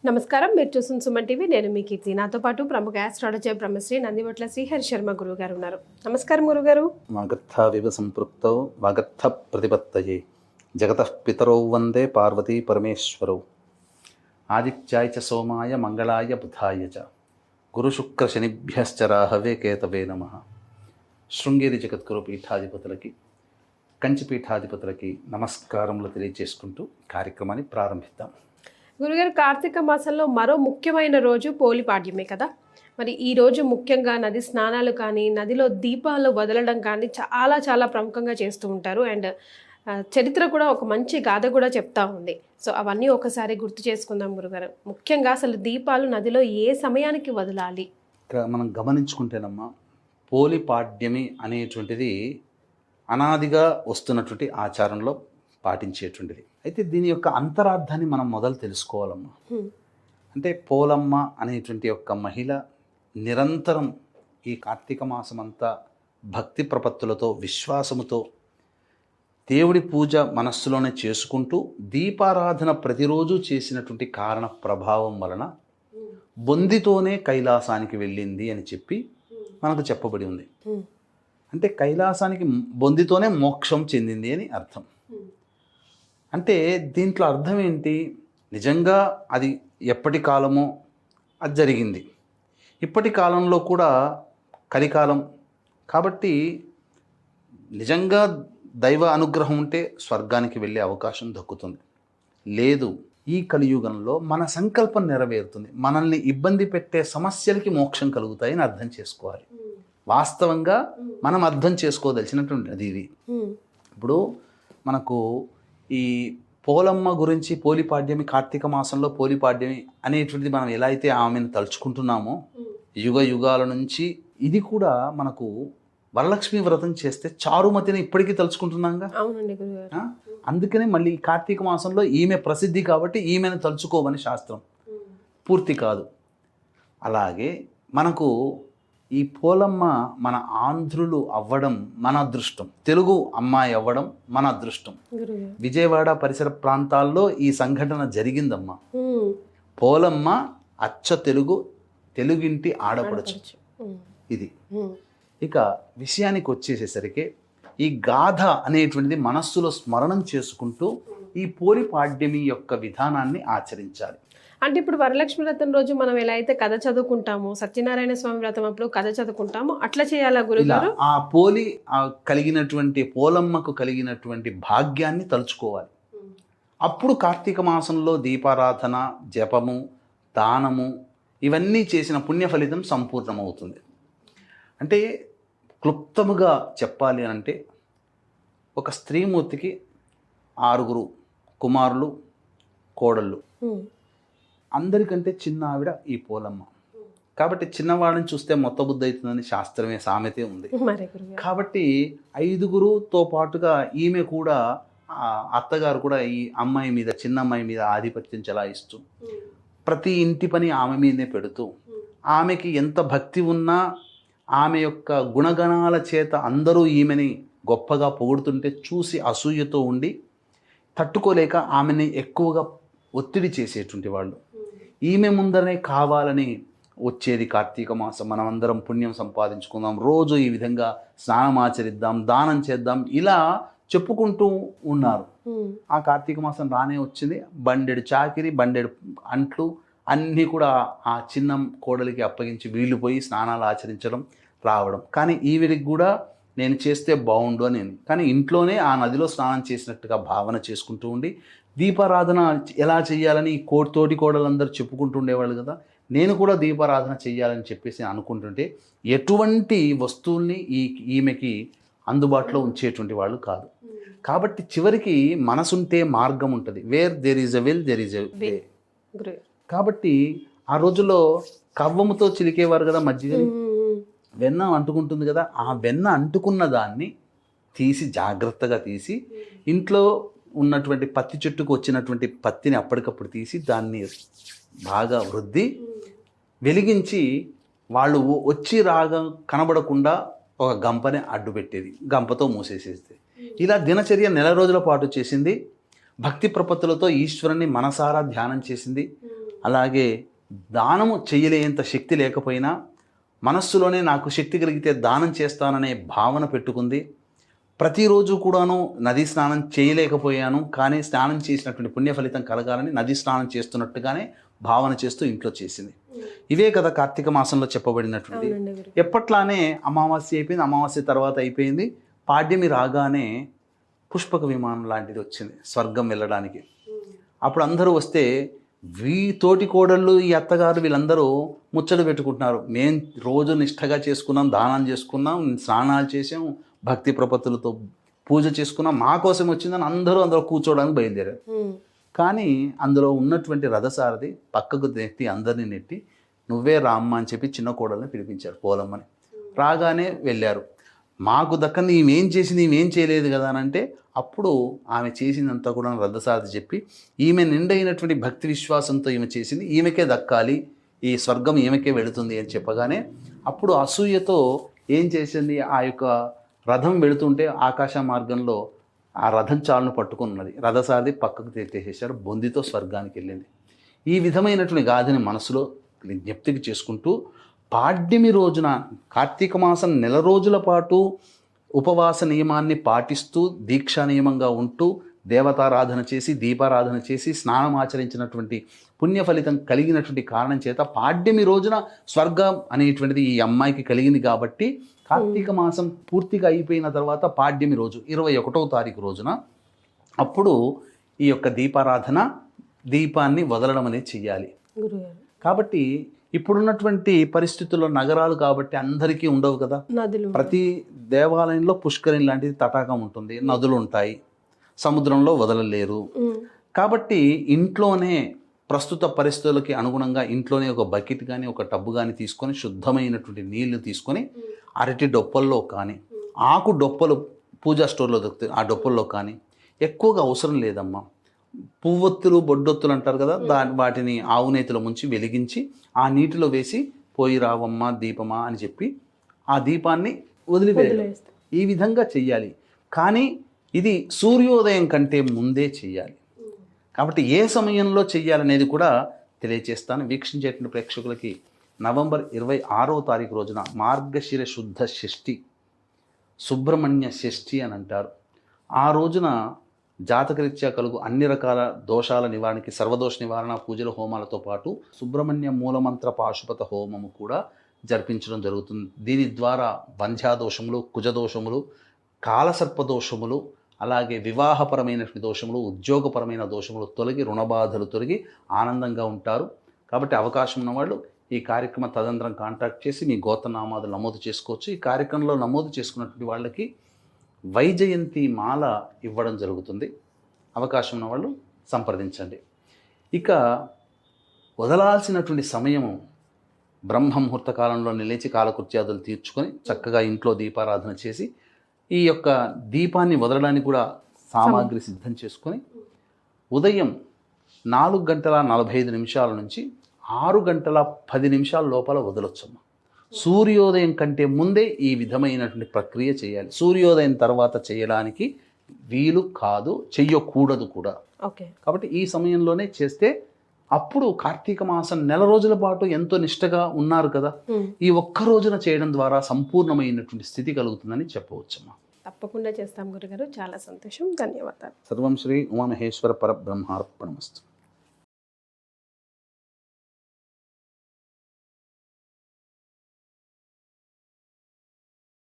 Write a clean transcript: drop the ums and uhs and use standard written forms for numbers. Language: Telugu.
నమస్కారం, మీరు చూస్తున్న సుమన్ టీవీ. నేను మీ కీర్తి. నాతో పాటు ప్రముఖ ఆస్ట్రాలజర్ బ్రహ్మశ్రీ నందివట్ల శ్రీహరి శర్మ గురువు గారు ఉన్నారు. నమస్కారం గురుగారు. వాగర్థావివ సంపృక్తౌ వాగర్థ ప్రతిపత్తయే జగతః పితరౌ వందే పార్వతీ పరమేశ్వరౌ. ఆదిత్యాయ చ సోమాయ మంగళాయ బుధాయ చ గురుశుక్ర శనిభ్యశ్చ రాహవే కేతవే నమః. శృంగేరి జగద్గురు పీఠాధిపతులకి, కంచి పీఠాధిపతులకి నమస్కారములు తెలియజేసుకుంటూ కార్యక్రమాన్ని ప్రారంభిద్దాం. గురుగారు, కార్తీక మాసంలో మరో ముఖ్యమైన రోజు పోలిపాడ్యమే కదా. మరి ఈ రోజు ముఖ్యంగా నది స్నానాలు కానీ, నదిలో దీపాలు వదలడం కానీ చాలా చాలా ప్రముఖంగా చేస్తూ ఉంటారు. అండ్ చరిత్ర కూడా ఒక మంచి గాథ కూడా చెప్తా ఉంది. సో అవన్నీ ఒకసారి గుర్తు చేసుకుందాం గురుగారు. ముఖ్యంగా అసలు దీపాలు నదిలో ఏ సమయానికి వదలాలి? ఇక్కడ మనం గమనించుకుంటేనమ్మా, పోలిపాడ్యమి అనేటువంటిది అనాదిగా వస్తున్నటువంటి ఆచారంలో పాటించేటువంటిది. అయితే దీని యొక్క అంతరార్థాన్ని మనం మొదలు తెలుసుకోవాలమ్మా. అంటే పోలమ్మ అనేటువంటి యొక్క మహిళ నిరంతరం ఈ కార్తీక మాసం అంతా భక్తి ప్రపత్తులతో, విశ్వాసముతో దేవుడి పూజ మనస్సులోనే చేసుకుంటూ దీపారాధన ప్రతిరోజు చేసినటువంటి కారణ ప్రభావం వలన బొందితోనే కైలాసానికి వెళ్ళింది అని చెప్పి మనకు చెప్పబడి ఉంది. అంటే కైలాసానికి బొందితోనే మోక్షం చెందింది అని అర్థం. అంటే దీంట్లో అర్థం ఏంటి? నిజంగా అది ఎప్పటి కాలమో అది జరిగింది. ఇప్పటి కాలంలో కూడా కలికాలం కాబట్టి నిజంగా దైవ అనుగ్రహం ఉంటే స్వర్గానికి వెళ్ళే అవకాశం దక్కుతుంది. లేదు, ఈ కలియుగంలో మన సంకల్పం నెరవేరుతుంది, మనల్ని ఇబ్బంది పెట్టే సమస్యలకి మోక్షం కలుగుతాయని అర్థం చేసుకోవాలి. వాస్తవంగా మనం అర్థం చేసుకోదలిసినటువంటి అది ఇది. ఇప్పుడు మనకు ఈ పోలమ్మ గురించి, పోలిపాడ్యమి, కార్తీక మాసంలో పోలిపాడ్యమి అనేటువంటిది మనం ఎలా అయితే ఆమెను తలుచుకుంటున్నామో యుగ యుగాల నుంచి, ఇది కూడా మనకు వరలక్ష్మి వ్రతం చేస్తే చారుమతిని ఇప్పటికీ తలుచుకుంటున్నాంగా. అందుకనే మళ్ళీ కార్తీక మాసంలో ఈమె ప్రసిద్ధి కాబట్టి ఈమెను తలుచుకోమని శాస్త్రం, పూర్తి కాదు. అలాగే మనకు ఈ పోలమ్మ మన ఆంధ్రులు అవ్వడం మన అదృష్టం, తెలుగు అమ్మాయి అవ్వడం మన అదృష్టం. విజయవాడ పరిసర ప్రాంతాల్లో ఈ సంఘటన జరిగిందమ్మా. పోలమ్మ అచ్చ తెలుగింటి ఆడపడచ్చు. ఇది ఇక విషయానికి వచ్చేసేసరికి ఈ గాథ అనేటువంటిది మనస్సులో స్మరణం చేసుకుంటూ ఈ పోలిపాడ్యమి యొక్క విధానాన్ని ఆచరించాలి. అంటే ఇప్పుడు వరలక్ష్మి వ్రతం రోజు మనం ఎలా అయితే కథ చదువుకుంటామో, సత్యనారాయణ స్వామి వ్రతం అప్పుడు కథ చదువుకుంటామో, అట్లా చేయాలా గురుగారు? ఆ కలిగినటువంటి పోలమ్మకు కలిగినటువంటి భాగ్యాన్ని తలుచుకోవాలి. అప్పుడు కార్తీక మాసంలో దీపారాధన, జపము, దానము ఇవన్నీ చేసిన పుణ్య ఫలితం సంపూర్ణమవుతుంది. అంటే క్లుప్తముగా చెప్పాలి అంటే, ఒక స్త్రీమూర్తికి 6 కుమారులు, కోడళ్ళు. అందరికంటే చిన్న ఆవిడ ఈ పోలమ్మ. కాబట్టి చిన్నవాడిని చూస్తే మొత్త బుద్ధి అవుతుందని శాస్త్రమే, సామెతే ఉంది. కాబట్టి 5తో పాటుగా ఈమె కూడా, అత్తగారు కూడా ఈ అమ్మాయి మీద, చిన్న అమ్మాయి మీద ఆధిపత్యం చెలాయిస్తూ ప్రతి ఇంటి పని ఆమె మీదనే పెడుతూ, ఆమెకి ఎంత భక్తి ఉన్నా ఆమె యొక్క గుణగణాల చేత అందరూ ఈమెని గొప్పగా పొగుడుతుంటే చూసి అసూయతో ఉండి తట్టుకోలేక ఆమెని ఎక్కువగా ఒత్తిడి చేసేటువంటి వాళ్ళు. ఈమె ముందరనే కావాలని వచ్చేది కార్తీక మాసం, మనమందరం పుణ్యం సంపాదించుకుందాం, రోజు ఈ విధంగా స్నానం ఆచరిద్దాం, దానం చేద్దాం, ఇలా చెప్పుకుంటూ ఉన్నారు. ఆ కార్తీక మాసం రానే వచ్చింది. బండెడు చాకిరి, బండెడు అంట్లు అన్నీ కూడా ఆ చిన్న కోడలికి అప్పగించి వీళ్ళు పోయి స్నానాలు ఆచరించడం, రావడం. కానీ ఈవిడికి కూడా నేను చేస్తే బాగుండు అని, కానీ ఇంట్లోనే ఆ నదిలో స్నానం చేసినట్టుగా భావన చేసుకుంటూ ఉండి దీపారాధన ఎలా చేయాలని తోటి కోడలందరూ చెప్పుకుంటూ ఉండేవాళ్ళు కదా. నేను కూడా దీపారాధన చేయాలని చెప్పేసి అనుకుంటుంటే ఎటువంటి వస్తువుల్ని ఈమెకి అందుబాటులో ఉంచేటువంటి వాళ్ళు కాదు. కాబట్టి చివరికి మనసుంటే మార్గం ఉంటుంది. Where there is a will there is a way. కాబట్టి ఆ రోజుల్లో కవ్వముతో చిలికేవారు కదా మజ్జిగని. వెన్న అంటుకుంటుంది కదా, ఆ వెన్న అంటుకున్న దాన్ని జాగ్రత్తగా తీసి ఇంట్లో ఉన్నటువంటి పత్తి చెట్టుకు వచ్చినటువంటి పత్తిని అప్పటికప్పుడు తీసి దాన్ని బాగా వృద్ధి వెలిగించి వాళ్ళు వచ్చి కనబడకుండా ఒక గంపని అడ్డు పెట్టేది, గంపతో మూసేసేది. ఇలా దినచర్య 4 రోజుల పాటు చేసింది. భక్తి ప్రపత్తులతో ఈశ్వరుని మనసారా ధ్యానం చేసింది. అలాగే దానము చేయలేంత శక్తి లేకపోయినా మనస్సులోనే నాకు శక్తి కలిగితే దానం చేస్తాననే భావన పెట్టుకుంది. ప్రతిరోజు కూడాను నదీ స్నానం చేయలేకపోయాను, కానీ స్నానం చేసినటువంటి పుణ్య ఫలితం కలగాలని నదీ స్నానం చేస్తున్నట్టుగానే భావన చేస్తూ ఇంట్లో చేసింది. ఇవే కదా కార్తీక మాసంలో చెప్పబడినటువంటి. ఎప్పట్లానే అమావాస్య అయిపోయింది, అమావాస్య తర్వాత అయిపోయింది, పాడ్యమి రాగానే పుష్పక విమానం లాంటిది వచ్చింది స్వర్గం వెళ్ళడానికి. అప్పుడు అందరూ వస్తే తోటి కోడళ్ళు ఈ అత్తగారు వీళ్ళందరూ ముచ్చట పెట్టుకుంటున్నారు. మేం రోజు నిష్ఠగా చేసుకున్నాం, దానం చేసుకున్నాం, స్నానాలు చేసాం, భక్తి ప్రపత్తులతో పూజ చేసుకున్నాం, మా కోసం వచ్చిందని అందరూ అందులో కూర్చోవడానికి బయలుదేరారు. కానీ అందులో ఉన్నటువంటి రథసారథి పక్కకు నెట్టి అందరినీ నెట్టి నువ్వే రామ్మ అని చెప్పి చిన్న కోడల్ని పిలిపించారు, పోలమ్మని. రాగానే వెళ్ళారు. మాకు దక్కని ఈమెం చేసింది, ఈమెం చేయలేదు కదా అని అంటే అప్పుడు ఆమె చేసిందంతా కూడా రథసారథి చెప్పి ఈమె నిండైనటువంటి భక్తి విశ్వాసంతో ఈమె చేసింది, ఈమెకే దక్కాలి, ఈ స్వర్గం ఈమెకే వెళుతుంది అని చెప్పగానే అప్పుడు అసూయతో ఏం చేసింది, ఆ యొక్క రథం వెళుతుంటే ఆకాశ మార్గంలో ఆ రథం చాలును పట్టుకున్నది. రథసారథి పక్కకు తెచ్చేసేసారు, బొందితో స్వర్గానికి వెళ్ళింది. ఈ విధమైనటువంటి గాథని మనసులో జ్ఞప్తికి చేసుకుంటూ పాడ్యమి రోజున కార్తీక మాసం నెల రోజుల పాటు ఉపవాస నియమాన్ని పాటిస్తూ దీక్షా నియమంగా ఉంటూ దేవతారాధన చేసి దీపారాధన చేసి స్నానం ఆచరించినటువంటి పుణ్య ఫలితం కలిగినటువంటి కారణం చేత పాడ్యమి రోజున స్వర్గం అనేటువంటిది ఈ అమ్మాయికి కలిగింది. కాబట్టి కార్తీక మాసం పూర్తిగా అయిపోయిన తర్వాత పాడ్యమి రోజు 21వ తారీఖు రోజున అప్పుడు ఈ యొక్క దీపారాధన, దీపాన్ని వదలడం అనేది చెయ్యాలి. కాబట్టి ఇప్పుడున్నటువంటి పరిస్థితుల్లో నగరాలు కాబట్టి అందరికీ ఉండవు కదా, ప్రతి దేవాలయంలో పుష్కరిణి లాంటిది తటాకం ఉంటుంది, నదులు ఉంటాయి, సముద్రంలో వదలలేరు. కాబట్టి ఇంట్లోనే ప్రస్తుత పరిస్థితులకి అనుగుణంగా ఇంట్లోనే ఒక బకెట్ కానీ ఒక టబ్బు కానీ తీసుకొని శుద్ధమైనటువంటి నీళ్లు తీసుకొని అరటి డొప్పల్లో కానీ ఆకు డొప్పలు పూజా స్టోర్లో దొరుకుతాయి, ఆ డొప్పల్లో కానీ ఎక్కువగా అవసరం లేదమ్మా. పువ్వొత్తులు బొడ్డొత్తులు అంటారు కదా, వాటిని ఆవు నేతిలో ముంచి వెలిగించి ఆ నీటిలో వేసి పోయి రావమ్మ దీపమా అని చెప్పి ఆ దీపాన్ని వదిలివేయాలి. ఈ విధంగా చెయ్యాలి. కానీ ఇది సూర్యోదయం కంటే ముందే చెయ్యాలి. కాబట్టి ఏ సమయంలో చెయ్యాలనేది కూడా తెలియజేస్తాను. వీక్షించేటువంటి ప్రేక్షకులకి నవంబర్ 26వ తారీఖు రోజున మార్గశిర శుద్ధ షష్ఠి, సుబ్రహ్మణ్య షష్ఠి అని అంటారు. ఆ రోజున జాతకరీత్యా కలుగు అన్ని రకాల దోషాల నివారణకి సర్వదోష నివారణ పూజల హోమాలతో పాటు సుబ్రహ్మణ్య మూలమంత్ర పాశుపత హోమము కూడా జరిపించడం జరుగుతుంది. దీని ద్వారా బంధ్యాదోషములు, కుజదోషములు, కాలసర్పదోషములు, అలాగే వివాహపరమైనటువంటి దోషములు, ఉద్యోగపరమైన దోషములు తొలగి రుణబాధలు తొలగి ఆనందంగా ఉంటారు. కాబట్టి అవకాశం ఉన్నవాళ్ళు ఈ కార్యక్రమం తదనంతరం కాంటాక్ట్ చేసి మీ గోత్రనామాలు నమోదు చేసుకోవచ్చు. ఈ కార్యక్రమంలో నమోదు చేసుకున్నటువంటి వాళ్ళకి వైజయంతి మాల ఇవ్వడం జరుగుతుంది. అవకాశం ఉన్న వాళ్ళు సంప్రదించండి. ఇక వదలాల్సినటువంటి సమయము బ్రహ్మముహూర్త కాలంలో నిలిచి కాలకృత్యాదులు తీర్చుకొని చక్కగా ఇంట్లో దీపారాధన చేసి ఈ యొక్క దీపాన్ని వదలడానికి కూడా సామాగ్రి సిద్ధం చేసుకొని ఉదయం 4:45 నుంచి 6:10 లోపల వదలొచ్చమ్మా. సూర్యోదయం కంటే ముందే ఈ విధమైనటువంటి ప్రక్రియ చేయాలి. సూర్యోదయం తర్వాత చేయడానికి వీలు కాదు, చెయ్యకూడదు కూడా. కాబట్టి ఈ సమయంలోనే చేస్తే అప్పుడు కార్తీక మాసం నెల రోజుల పాటు ఎంతో నిష్టగా ఉన్నారు కదా, ఈ ఒక్క రోజున చేయడం ద్వారా సంపూర్ణమైనటువంటి స్థితి కలుగుతుందని చెప్పవచ్చమ్మా. తప్పకుండా చేస్తాం గురుగారు, చాలా సంతోషం, ధన్యవాదాలు. సర్వం శ్రీ ఉమామహేశ్వర పరబ్రహ్మార్పణమస్తు.